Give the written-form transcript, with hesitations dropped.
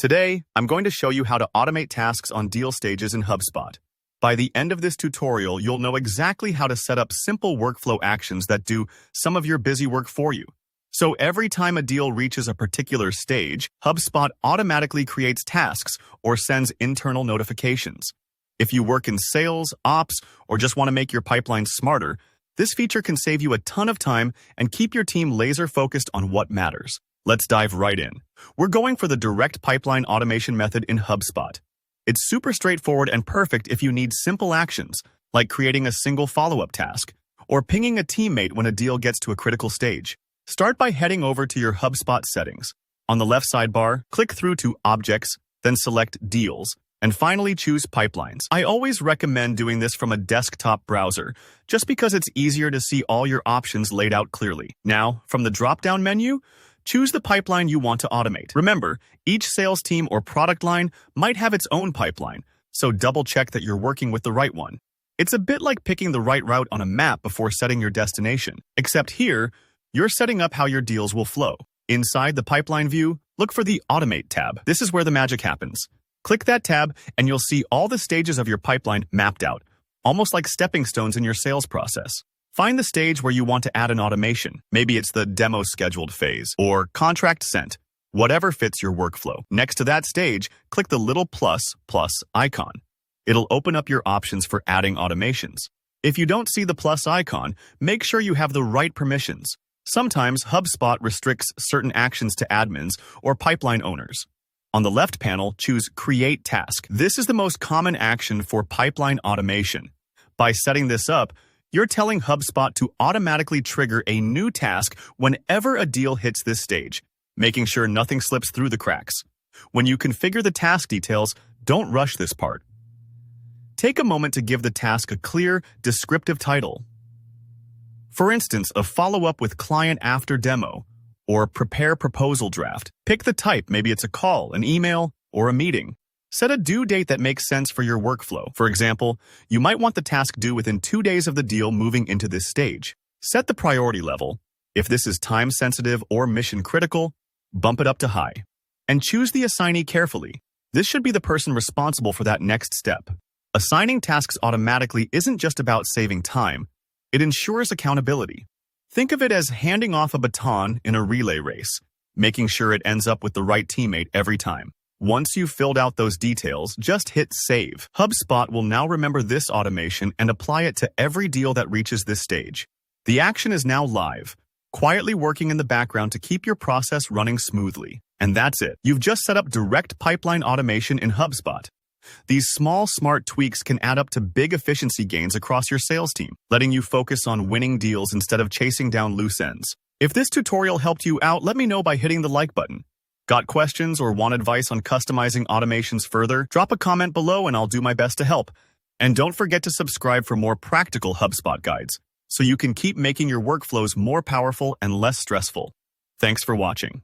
Today, I'm going to show you how to automate tasks on deal stages in HubSpot. By the end of this tutorial, you'll know exactly how to set up simple workflow actions that do some of your busy work for you. So every time a deal reaches a particular stage, HubSpot automatically creates tasks or sends internal notifications. If you work in sales, ops, or just want to make your pipeline smarter, this feature can save you a ton of time and keep your team laser-focused on what matters. Let's dive right in. We're going for the direct pipeline automation method in HubSpot. It's super straightforward and perfect if you need simple actions, like creating a single follow-up task, or pinging a teammate when a deal gets to a critical stage. Start by heading over to your HubSpot settings. On the left sidebar, click through to Objects, then select Deals, and finally choose Pipelines. I always recommend doing this from a desktop browser, just because it's easier to see all your options laid out clearly. Now, from the drop-down menu, choose the pipeline you want to automate. Remember, each sales team or product line might have its own pipeline, so double-check that you're working with the right one. It's a bit like picking the right route on a map before setting your destination, except here, you're setting up how your deals will flow. Inside the pipeline view, look for the Automate tab. This is where the magic happens. Click that tab, and you'll see all the stages of your pipeline mapped out, almost like stepping stones in your sales process. Find the stage where you want to add an automation. Maybe it's the demo scheduled phase or contract sent, whatever fits your workflow. Next to that stage, click the little plus icon. It'll open up your options for adding automations. If you don't see the plus icon, make sure you have the right permissions. Sometimes HubSpot restricts certain actions to admins or pipeline owners. On the left panel, choose Create Task. This is the most common action for pipeline automation. By setting this up, you're telling HubSpot to automatically trigger a new task whenever a deal hits this stage, making sure nothing slips through the cracks. When you configure the task details, don't rush this part. Take a moment to give the task a clear, descriptive title. For instance, a follow-up with client after demo, or prepare proposal draft. Pick the type, maybe it's a call, an email, or a meeting. Set a due date that makes sense for your workflow. For example, you might want the task due within 2 days of the deal moving into this stage. Set the priority level. If this is time-sensitive or mission-critical, bump it up to high. And choose the assignee carefully. This should be the person responsible for that next step. Assigning tasks automatically isn't just about saving time. It ensures accountability. Think of it as handing off a baton in a relay race, making sure it ends up with the right teammate every time. Once you've filled out those details, just hit Save. HubSpot will now remember this automation and apply it to every deal that reaches this stage. The action is now live, quietly working in the background to keep your process running smoothly. And that's it. You've just set up direct pipeline automation in HubSpot. These small, smart tweaks can add up to big efficiency gains across your sales team, letting you focus on winning deals instead of chasing down loose ends. If this tutorial helped you out, let me know by hitting the like button. Got questions or want advice on customizing automations further? Drop a comment below and I'll do my best to help. And don't forget to subscribe for more practical HubSpot guides, so you can keep making your workflows more powerful and less stressful. Thanks for watching.